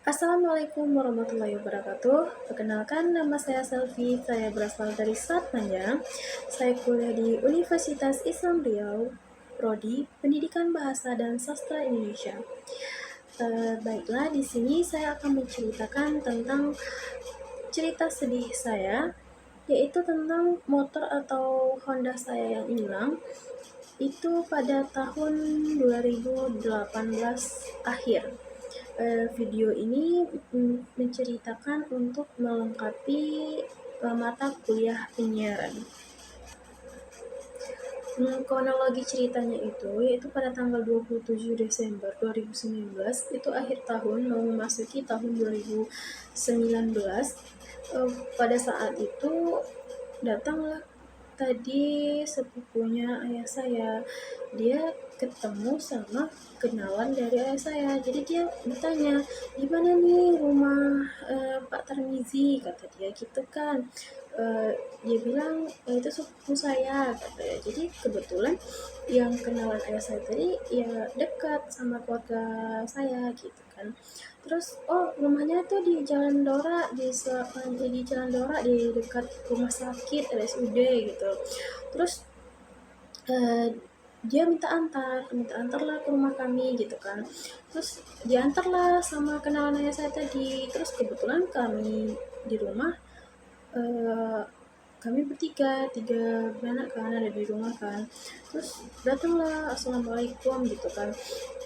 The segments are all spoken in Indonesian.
Assalamualaikum warahmatullahi wabarakatuh. Perkenalkan, nama saya Selvi. Saya berasal dari Selat Panjang. Saya kuliah di Universitas Islam Riau, Prodi Pendidikan Bahasa dan Sastra Indonesia. Baiklah, di sini saya akan menceritakan tentang cerita sedih saya, yaitu tentang motor atau Honda saya yang hilang. Itu pada tahun 2018 akhir. Video ini menceritakan untuk melengkapi mata kuliah penyiaran. Kronologi ceritanya itu yaitu pada tanggal 27 Desember 2019, itu akhir tahun mau memasuki tahun 2019. Pada saat itu datanglah tadi sepupunya ayah saya. Dia ketemu sama kenalan dari ayah saya, jadi dia bertanya, di mana nih rumah Pak Tarmizi, kata dia gitu kan. Dia bilang, itu sepupu saya, katanya. Jadi kebetulan yang kenalan ayah saya tadi ya dekat sama keluarga saya gitu kan. Terus rumahnya tuh di Jalan Dora, di Jalan Dora, di dekat rumah sakit RSUD gitu. Terus dia minta antarlah ke rumah kami gitu kan. Terus diantarlah sama kenalan ayah saya tadi. Terus kebetulan kami di rumah, kami tiga beranak kan, ada di rumah kan. Terus datanglah, assalamualaikum gitu kan.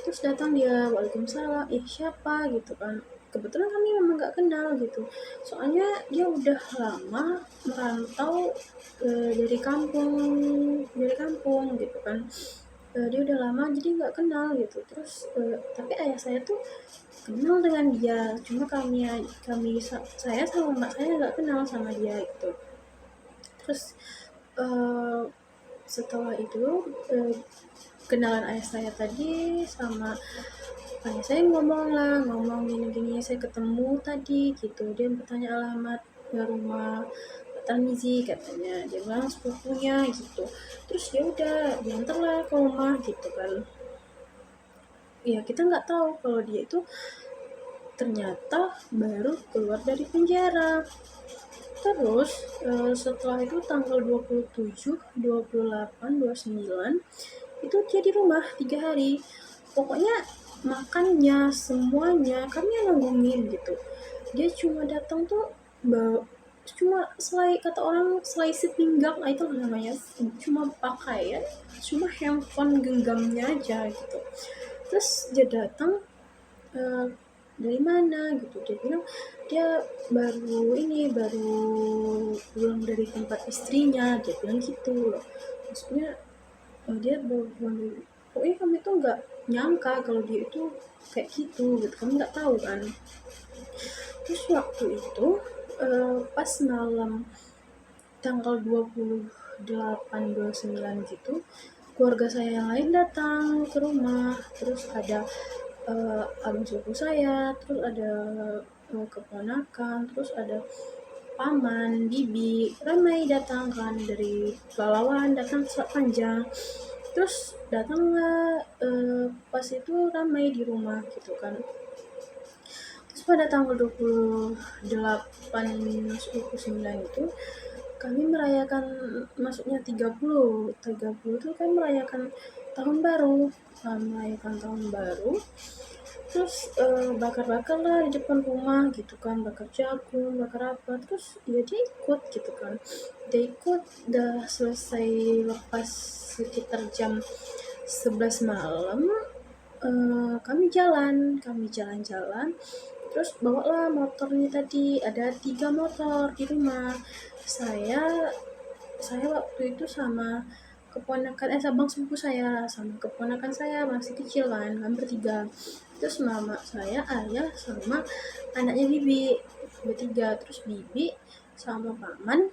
Terus datang dia, waalaikumsalam, siapa gitu kan. Kebetulan kami memang nggak kenal gitu, soalnya dia udah lama merantau dari kampung gitu kan. Dia udah lama jadi nggak kenal gitu. Terus tapi ayah saya tuh kenal dengan dia, cuma saya sama mak saya nggak kenal sama dia gitu. Terus setelah itu kenalan ayah saya tadi sama ayah saya ngomong gini, saya ketemu tadi gitu. Dia bertanya alamat rumah Tarmizi, katanya. Dia bilang sepupunya gitu. Terus ya udah diantarlah ke rumah gitu kan. Ya kita nggak tahu kalau dia itu ternyata baru keluar dari penjara. Terus setelah itu tanggal 27, 28, 29 itu dia di rumah 3 hari. Pokoknya makannya semuanya kami yang nanggungin gitu. Dia cuma datang tuh cuma kata orang selai sepinggang, itu namanya, cuma pakaian, cuma handphone genggamnya aja gitu. Terus dia datang, dari mana gitu. Dia bilang dia baru pulang dari tempat istrinya, dia bilang gitu loh. Maksudnya dia baru pulang dari, pokoknya kami tuh nggak nyangka kalau dia itu kayak gitu, kami nggak tahu kan. Terus waktu itu pas malam tanggal 28, 29 gitu, keluarga saya yang lain datang ke rumah. Terus ada abang sepupu saya, terus ada keponakan, terus ada paman, bibi, ramai datang kan, dari Palawan datang ke Selat Panjang. Terus datanglah pas itu ramai di rumah gitu kan. Terus pada tanggal 28, 29 itu kami merayakan masuknya 30 itu kan merayakan tahun baru. Terus bakar-bakar lah di depan rumah gitu kan, bakar jagung, bakar apa. Terus dia ikut gitu kan. Dia ikut, udah selesai lepas sekitar jam 11 malam. Kami jalan-jalan. Terus bawalah motornya tadi, ada 3 motor di rumah. Saya waktu itu sama abang sepupu saya, sama keponakan saya masih kecil kan, kami bertiga. Terus mama saya, ayah, sama anaknya bibi, bertiga. Terus bibi sama paman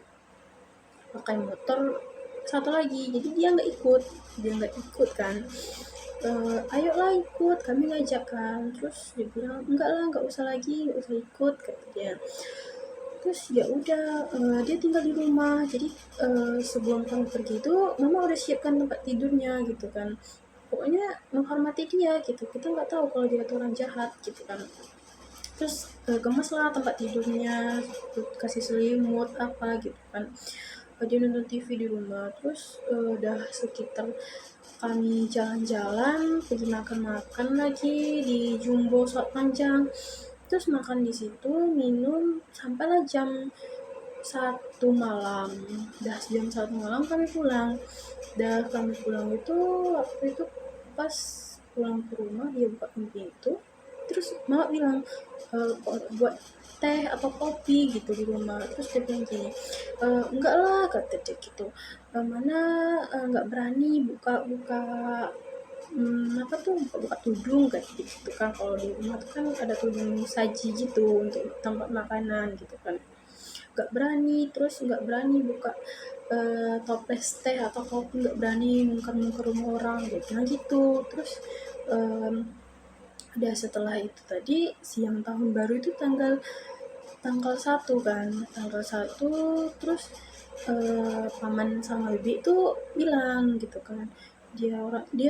pakai motor satu lagi, jadi dia nggak ikut kan. Ayolah ikut, kami ngajak kan. Terus dia bilang enggak lah, nggak usah ikut, kata dia. Terus ya udah, dia tinggal di rumah. Jadi sebelum kami pergi itu mama udah siapkan tempat tidurnya gitu kan. Pokoknya menghormati dia gitu, kita nggak tahu kalau dia itu orang jahat gitu kan. terus gemes lah tempat tidurnya, kasih selimut apa gitu kan. Dia nonton TV di rumah. Terus udah sekitar kami jalan-jalan, pergi makan-makan lagi di Jumbo Sop Panjang. Terus makan di situ, minum sampailah jam 1 malam. Dah jam 1 malam kami pulang. Dah kami pulang itu waktu itu pas pulang ke rumah dia buka pintu. Terus mama bilang buat teh atau kopi gitu di rumah. Terus dia bilang gini, enggak lah kata dia gitu. Mana enggak berani buka-buka apa tuh buka tudung kayak gitu kan. Kalau di rumah tuh kan ada tudung saji gitu untuk tempat makanan gitu kan, nggak berani. Terus nggak berani buka toples teh atau kopi, nggak berani mungker-mungker rumah orang dia bilang gitu. Terus udah setelah itu tadi siang tahun baru itu tanggal tanggal 1 kan, tanggal 1. Terus paman sama bibi tuh bilang gitu kan, dia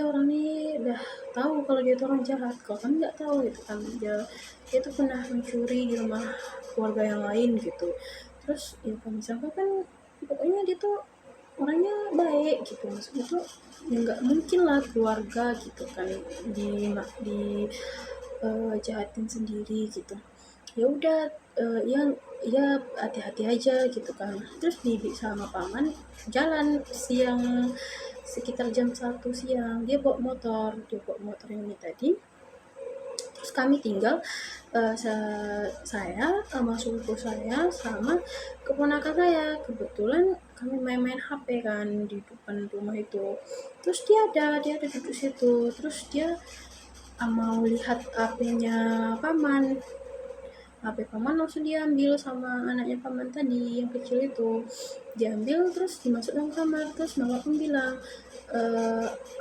orang ini udah tahu kalau dia tuh orang jahat, kalau kan nggak tahu gitu kan. Dia tuh pernah mencuri di rumah keluarga yang lain gitu. Terus ya kami sangka kan pokoknya dia tuh orangnya baik gitu, maksudnya tuh ya nggak mungkin lah keluarga gitu kan di jahatin sendiri gitu. Ya udah yang ya hati-hati aja gitu kan. Terus bibi sama paman jalan siang sekitar jam 1 siang. Dia bawa motor yang ini tadi. Terus kami tinggal saya sama sepupu saya sama keponakan saya. Kebetulan kami main-main HP kan di depan rumah itu. Terus dia ada duduk situ. Terus dia mau lihat HP-nya paman. HP paman langsung diambil sama anaknya paman tadi yang kecil itu. Diambil terus dimasuk dalam kamar. Terus mama pun bilang,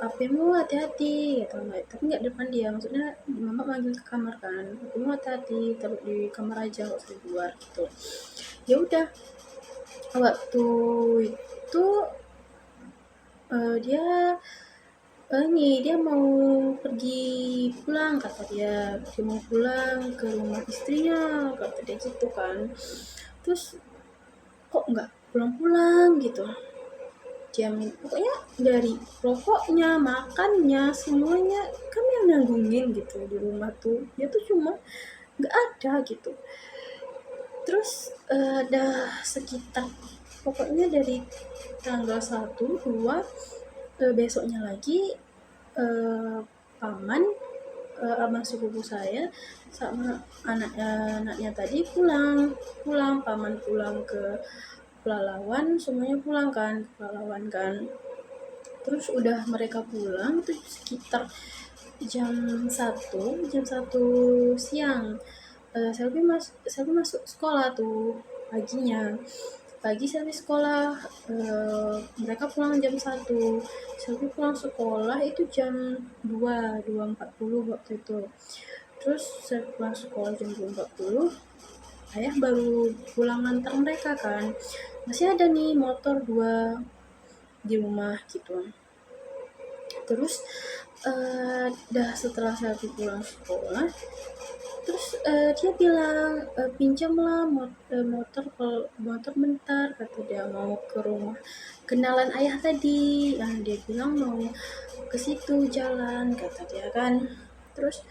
HP-mu hati-hati gitu. Tapi nggak depan dia, maksudnya mama manggil ke kamar kan, HP-mu hati-hati, taruh di kamar aja, nggak usah di luar gitu. Ya udah, waktu itu dia mau pergi pulang, kata dia mau pulang ke rumah istrinya, kata dia gitu kan. Terus kok nggak pulang-pulang gitu, pokoknya dari rokoknya, makannya, semuanya kami yang nanggungin gitu di rumah tuh. Dia tuh cuma nggak ada gitu. Terus dah sekitar pokoknya dari tanggal 1, 2 besoknya lagi paman abang sepupu saya sama anaknya tadi pulang. Paman pulang ke Pelalawan, semuanya pulang kan ke Pelalawan kan. Terus udah mereka pulang tuh sekitar jam 1 siang. Selvi masuk sekolah tuh paginya. Pagi Selvi sekolah, mereka pulang jam 1. Selvi pulang sekolah itu jam 2:40 waktu itu. Terus saya pulang sekolah jam 2:40, ayah baru pulang ngantar mereka kan. Masih ada nih motor 2 di rumah gitu. Terus dah setelah Selvi pulang sekolah, terus dia bilang pinjamlah motor bentar, kata dia mau ke rumah kenalan ayah tadi. Dia bilang mau ke situ jalan, kata dia kan. Terus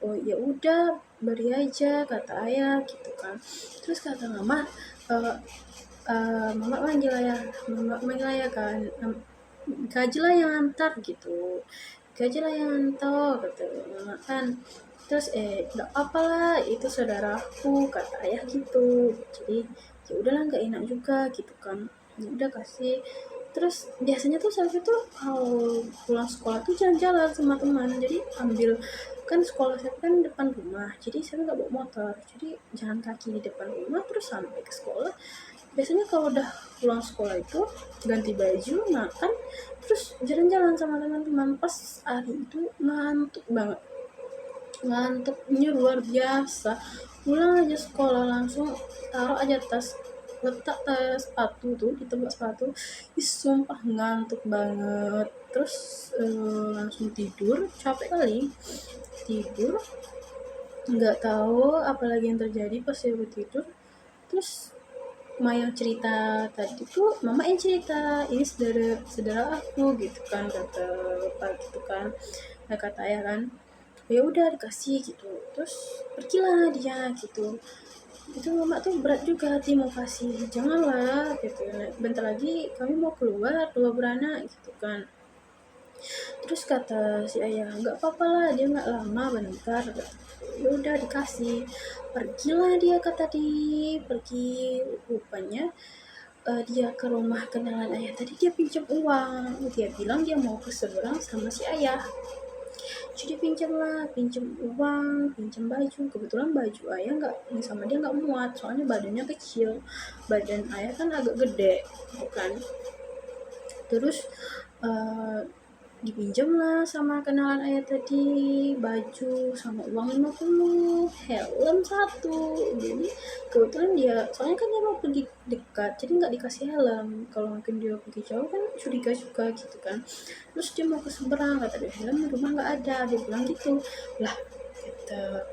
oh ya udah beri aja, kata ayah gitu kan. Terus kata mama, mama manggil ayah kan, gajilah yang antar gitu, gajilah yang antar, kata mama kan. Terus nggak apa lah, itu saudaraku, kata ayah gitu. Jadi ya udahlah, nggak enak juga gitu kan. Ya udah kasih. Terus biasanya tuh Selvi tuh kalau pulang sekolah tuh jalan-jalan sama teman. Jadi ambil kan sekolah saya kan depan rumah, jadi saya nggak bawa motor, jadi jalan kaki di depan rumah terus sampai ke sekolah. Biasanya kalau udah pulang sekolah itu ganti baju, makan, terus jalan-jalan sama teman-teman. Pas hari itu ngantuk banget, ngantuknya luar biasa. Pulang aja sekolah langsung taruh aja tas, letak tas sepatu tuh di tempat sepatu. Sumpah ngantuk banget. Terus langsung tidur, capek kali tidur. nggak tahu apalagi yang terjadi pas dia tidur. Terus yang cerita tadi tuh mama yang cerita, ini saudara saudara aku gitu kan, kata bapak gitu kan. Nah, kata ayah kan, ya udah dikasih gitu, terus pergilah dia gitu. Itu mama tuh berat juga hati mau kasih, janganlah gitu. Nah, bentar lagi kami mau keluar dua beranak gitu kan. Terus kata si ayah, nggak apa-apa lah, dia nggak lama, bentar. Ya udah dikasih, pergilah dia, kata pergi. Rupanya dia ke rumah kenalan ayah tadi, dia pinjam uang. Dia bilang dia mau ke seberang sama si ayah, jadi pinjam lah, pinjam uang, pinjam baju. Kebetulan baju ayah nggak, sama dia nggak muat, soalnya badannya kecil, badan ayah kan agak gede bukan. Terus uh, dipinjam lah sama kenalan ayah tadi, baju sama uang 50, helm satu. Jadi kebetulan dia, soalnya kan dia mau pergi dekat, jadi nggak dikasih helm. Kalau mungkin dia pergi jauh kan curiga juga gitu kan. Terus dia mau ke seberang, kata dia, helm di rumah nggak ada, dia bilang gitu. Lah, kata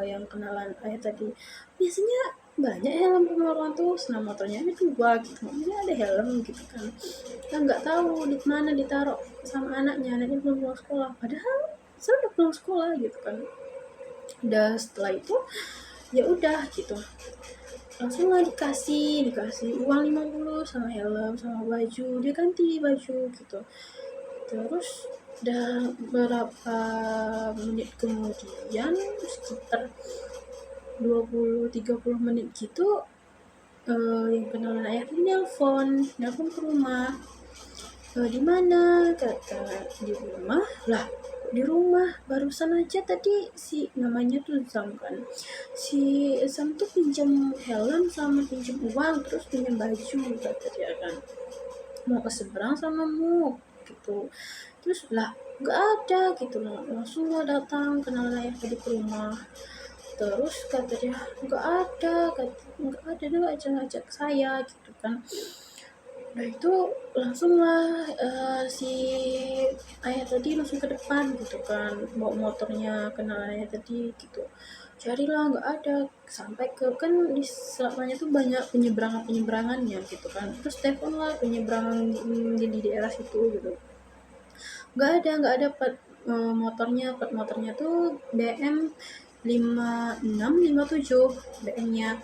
yang kenalan ayah tadi, biasanya banyak helm rumah orang tuh, senam motornya ini dua gitu, maksudnya ada helm gitu kan. Kita nggak tahu di mana ditaruh sama anaknya belum pulang sekolah, padahal saya udah pulang sekolah gitu kan. Udah setelah itu ya udah gitu, langsung lah dikasih uang 50 sama helm sama baju, dia ganti baju gitu. Terus udah berapa menit kemudian, sekitar 20-30 menit gitu, yang kenalan ayah ini nelpon ke rumah. Di mana, kata di rumah. Lah, di rumah barusan aja tadi si namanya tuh Zam kan, si Zam tuh pinjam helm sama pinjam uang, terus pinjam baju, kata dia kan, mau ke seberang sama mu gitu. Terus lah, nggak ada gitu loh, langsung lah datang kenalan ayah tadi ke rumah. Terus kata dia, nggak ada, nggak ada, dia nggak ngajak saya gitu kan. Nah itu langsung lah, si ayah tadi langsung ke depan gitu kan, bawa motornya kenalan ayah tadi gitu. Carilah nggak ada, sampai ke, kan di selapanya tuh banyak penyeberangannya gitu kan. Terus telepon lah penyeberangan di daerah situ gitu. Nggak ada plat motornya tuh BM 5657 BM-nya.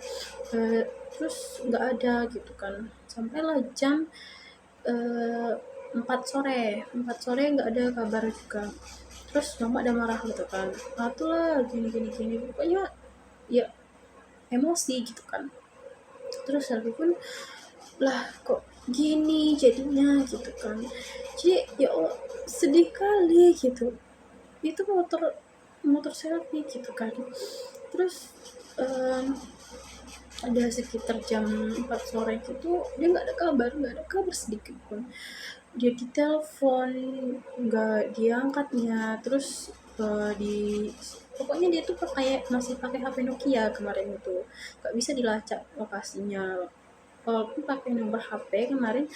Terus nggak ada gitu kan, sampailah jam 4 sore nggak ada kabar juga. Terus mama udah marah gitu kan, atulah gini pokoknya ya emosi gitu kan. Terus aku pun, lah kok gini jadinya gitu kan. Jadi ya Allah, sedih kali gitu. Itu motor selfie gitu kan. Terus ada sekitar jam 4 sore gitu, dia nggak ada kabar sedikit pun. Dia ditelepon, nggak diangkatnya. Terus pokoknya dia tuh masih pakai HP Nokia kemarin itu, nggak bisa dilacak lokasinya. Walaupun pakai nomor HP kemarin,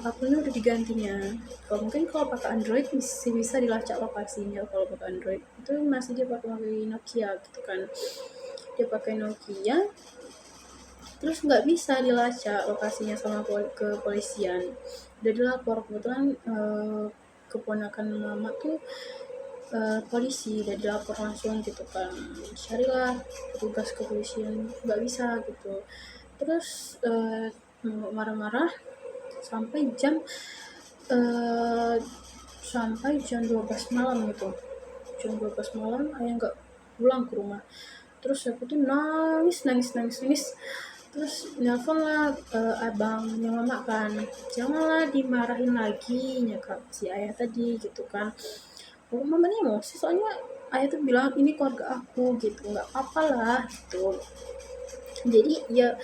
kabelnya udah digantinya. Kalau pakai Android masih bisa dilacak lokasinya. Kalau pakai Android itu masih dia pakai Nokia gitu kan. Dia pakai Nokia, terus nggak bisa dilacak lokasinya sama kepolisian. Udah dilapor, kebetulan keponakan mama tuh polisi, udah dilapor langsung gitu kan. Carilah petugas kepolisian, nggak bisa gitu. Terus marah-marah sampai eh, jam 12 malam gitu. Jam 12 malam ayah nggak pulang ke rumah. Terus aku tuh nangis. Terus nelpon lah abangnya mama kan, janganlah dimarahin lagi, nyakap si ayah tadi gitu kan. Mama nih emosi, soalnya ayah tuh bilang ini keluarga aku gitu, nggak apa-apa lah gitu. Jadi ya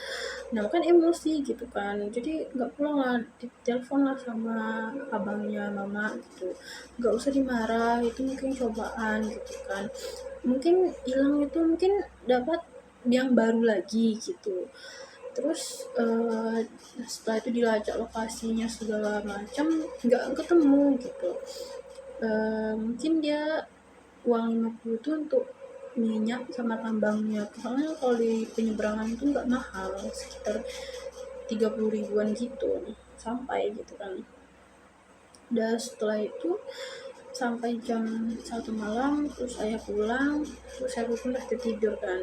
kan emosi gitu kan, jadi nggak pulang lah, ditelepon lah sama abangnya mama gitu, nggak usah dimarah, itu mungkin cobaan gitu kan. Mungkin hilang itu mungkin dapat yang baru lagi gitu. Terus setelah itu dilacak lokasinya segala macam, nggak ketemu gitu. Mungkin dia uang 50 itu untuk minyak sama tambangnya. Soalnya kalau di penyeberangan itu nggak mahal, sekitar 30 ribuan gitu sampai gitu kan. Udah setelah itu sampai jam 1 malam, terus ayah pulang, terus saya pun udah tertidur kan,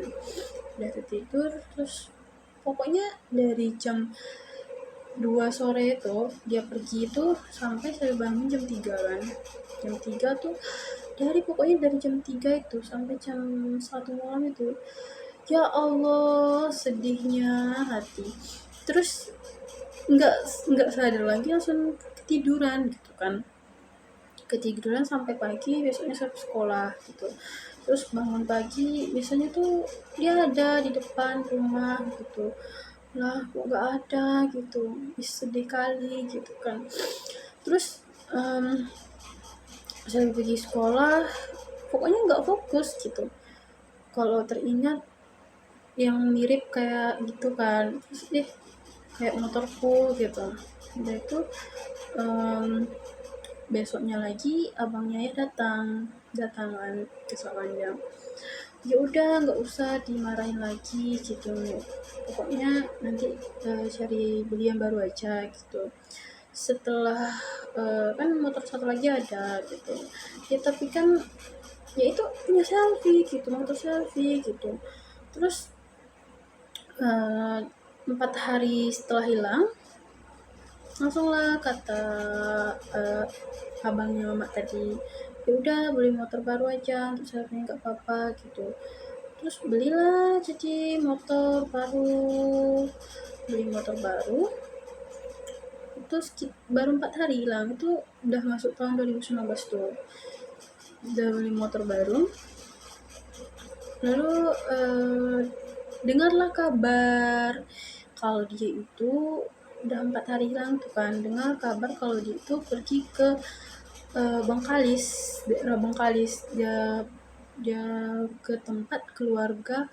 udah tertidur. Terus pokoknya dari jam 2 sore itu dia pergi itu sampai saya bangun jam 3 kan. Jam 3 tuh pokoknya dari jam 3 itu sampai jam 1 malam itu, ya Allah sedihnya hati. Terus nggak nggak sadar lagi, langsung ketiduran gitu kan, ketiduran sampai pagi. Besoknya saya sekolah gitu. Terus bangun pagi biasanya tuh dia ada di depan rumah gitu, lah kok nggak ada gitu. Sedih kali gitu kan. Terus saya pergi sekolah, pokoknya nggak fokus gitu. Kalau teringat yang mirip kayak gitu kan, terus kayak motorku gitu. Udah itu besoknya lagi abangnya ya datangan ke Sawanjang. Ya udah nggak usah dimarahin lagi gitu, pokoknya nanti cari beli yang baru aja gitu. Setelah kan motor satu lagi ada gitu ya, tapi kan ya itu punya selfie gitu, motor selfie gitu. Terus 4 hari setelah hilang, langsung lah kata abangnya mama tadi, ya udah beli motor baru aja untuk selfie nggak apa-apa gitu. Terus belilah jadi motor baru, beli motor baru. Terus baru 4 hari hilang, itu udah masuk tahun 2019 tuh, udah beli motor baru. Lalu dengarlah kabar kalau dia itu udah 4 hari hilang tuh kan. Dengar kabar kalau dia itu pergi ke Bengkalis, daerah Bengkalis. Dia ke tempat keluarganya,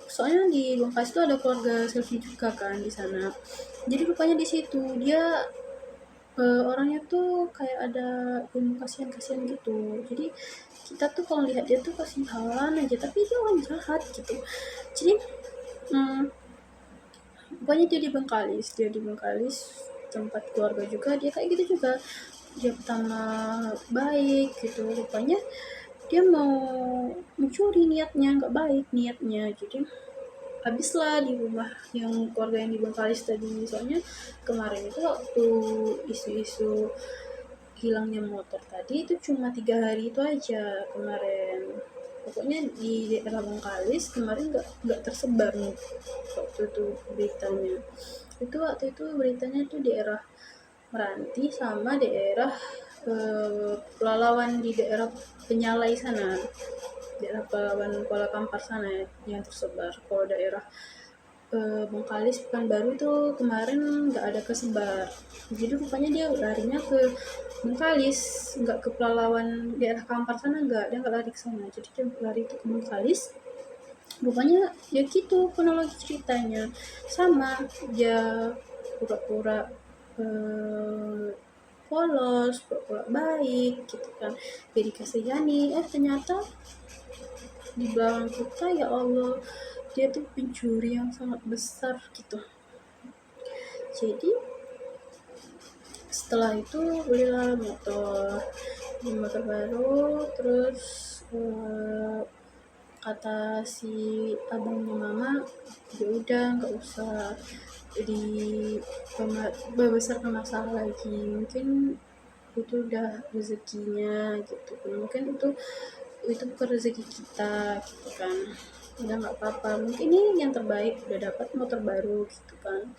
soalnya di Bengkalis itu ada keluarga selfie juga kan di sana. Jadi rupanya di situ dia orangnya tuh kayak ada ilmu kasihan gitu. Jadi kita tuh kalau lihat dia tuh kasihan aja, tapi dia orang jahat gitu. Jadi pokoknya dia di Bengkalis tempat keluarga juga. Dia kayak gitu juga, dia pertama baik gitu, rupanya dia mau mencuri, niatnya nggak baik niatnya. Jadi habislah di rumah yang keluarga yang di Bengkalis tadi. Soalnya kemarin itu waktu isu-isu hilangnya motor tadi itu cuma 3 hari itu aja kemarin. Pokoknya di daerah Bengkalis kemarin nggak tersebar nih waktu itu beritanya. Waktu itu beritanya itu daerah Meranti sama daerah Pelalawan, di daerah Penyalai sana, daerah Pelalawan Kuala Kampar sana yang tersebar. Kalau daerah Bengkalis Pekanbaru itu kemarin nggak ada kesebar. Jadi rupanya dia larinya ke Bengkalis, nggak ke Pelalawan daerah Kampar sana, dia nggak lari ke sana. Jadi dia lari itu ke Bengkalis. Rupanya ya gitu kronologi ceritanya, sama dia pura-pura polos, pura-pura baik gitu kan, jadi kasihani. Ternyata di belakang kita, ya Allah, dia tuh pencuri yang sangat besar gitu. Jadi setelah itu belilah motor baru. Terus kata si abangnya mama, ya udah nggak usah membesarkan masalah lagi, mungkin itu udah rezekinya gitu. Mungkin itu bukan rezeki kita gitu kan, udah nggak apa-apa, mungkin ini yang terbaik, udah dapat motor baru gitu kan.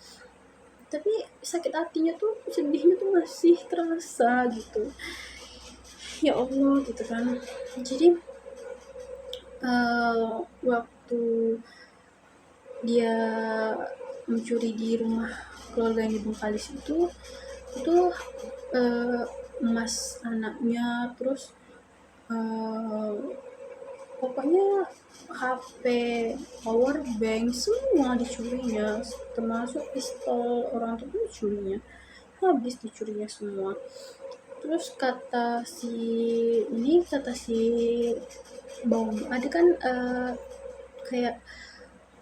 Tapi sakit hatinya tuh, sedihnya tuh masih terasa gitu, ya Allah gitu kan. Jadi waktu dia mencuri di rumah keluarga yang di Bengkalis itu emas anaknya, terus pokoknya HP, power bank, semua dicurinya, termasuk pistol orang tuh dicurinya, habis dicurinya semua. Terus kata si Bom ada kan kayak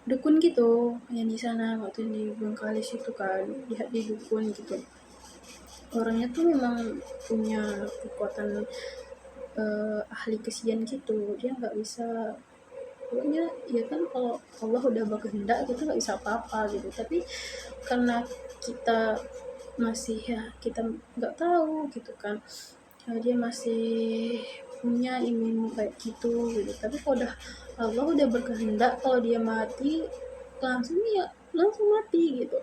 dukun gitu yang di sana waktu di Bengkalis itu kan, lihat di dukun gitu, orangnya tuh memang punya kekuatan ahli kesian gitu, dia nggak bisa, pokoknya ya kan kalau Allah udah berkehendak kita nggak bisa apa-apa gitu, tapi karena kita masih kita nggak tahu gitu kan, dia masih punya ilmu kayak gitu gitu, tapi kalau Allah udah berkehendak kalau dia mati langsung mati gitu.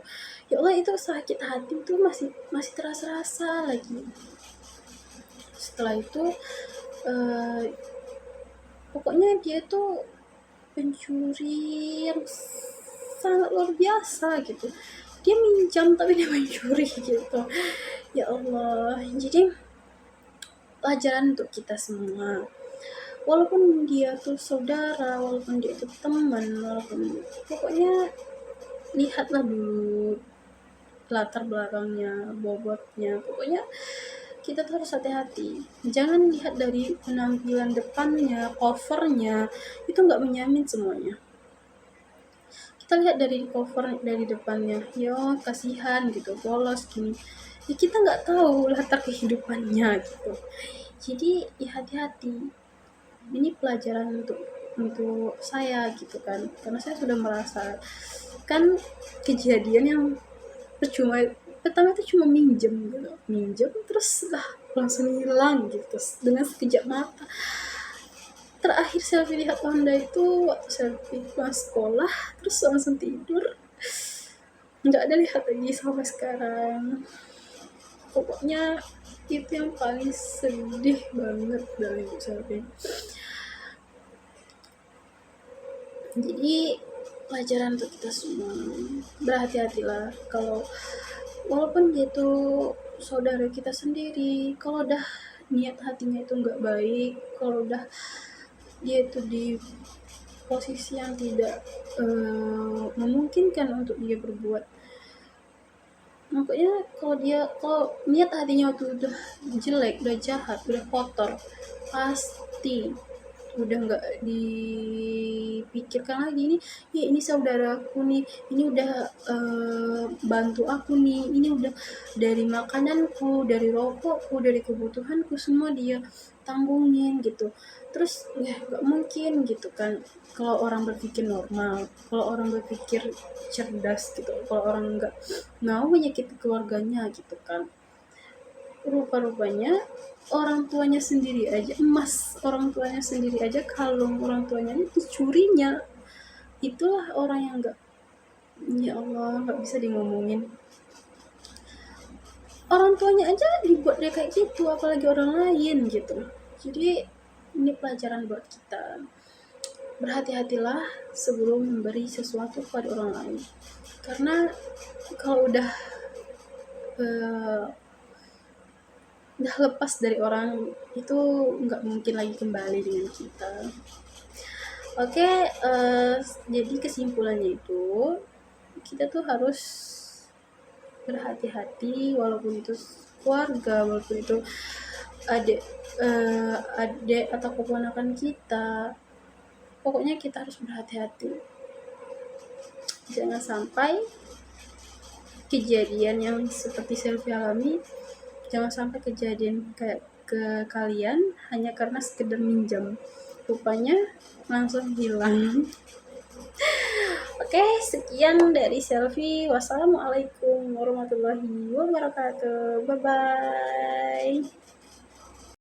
Ya Allah, itu sakit hati tuh masih terasa-rasa lagi. Setelah itu pokoknya dia tuh pencuri yang sangat luar biasa gitu, dia minjam tapi dia mencuri gitu. Ya Allah, jadi pelajaran untuk kita semua, walaupun dia tuh saudara, walaupun dia tuh teman, walaupun pokoknya lihatlah dulu latar belakangnya, bobotnya, pokoknya kita tuh harus hati-hati, jangan lihat dari penampilan depannya, covernya, itu nggak menjamin semuanya. Kita lihat dari cover, dari depannya, ya kasihan gitu, polos gini, ya kita nggak tahu latar kehidupannya gitu. Jadi ya hati-hati, ini pelajaran untuk saya gitu kan, karena saya sudah merasakan kejadian yang percuma. Pertama itu cuma minjem terus langsung hilang gitu dengan sekejap mata. Terakhir selfie lihat Honda itu waktu selfie pas sekolah, terus langsung tidur, nggak ada lihat lagi sampai sekarang. Pokoknya itu yang paling sedih banget dari selfie. Jadi pelajaran untuk kita semua, berhati-hatilah kalau walaupun dia tuh saudara kita sendiri, kalau udah niat hatinya itu nggak baik, kalau udah dia itu di posisi yang tidak memungkinkan untuk dia berbuat, makanya kalau niat hatinya itu udah jelek, udah jahat, udah kotor, pasti udah nggak dipikirkan lagi, ini saudaraku nih, ini udah bantu aku nih, ini udah dari makananku, dari rokokku, dari kebutuhanku semua dia tanggungin gitu. Terus ya nggak mungkin gitu kan, kalau orang berpikir normal, kalau orang berpikir cerdas gitu, kalau orang nggak mau menyakiti keluarganya gitu kan. Rupa-rupanya orang tuanya sendiri aja, orang tuanya sendiri aja, kalung orang tuanya itu curinya. Itulah orang yang nggak, ya Allah, nggak bisa ngomongin. Orang tuanya aja dibuat dia kayak gitu, apalagi orang lain gitu. Jadi ini pelajaran buat kita, berhati-hatilah sebelum memberi sesuatu kepada orang lain, karena kalau udah lepas dari orang itu nggak mungkin lagi kembali dengan kita. Oke, jadi kesimpulannya itu kita tuh harus berhati-hati, walaupun itu keluarga, walaupun itu adik atau keponakan kita, pokoknya kita harus berhati-hati, jangan sampai kejadian yang seperti selfie alami, jangan sampai kejadian kayak ke kalian hanya karena sekedar minjam, rupanya langsung hilang. Oke, sekian dari selfie. Wassalamualaikum warahmatullahi wabarakatuh. Bye bye.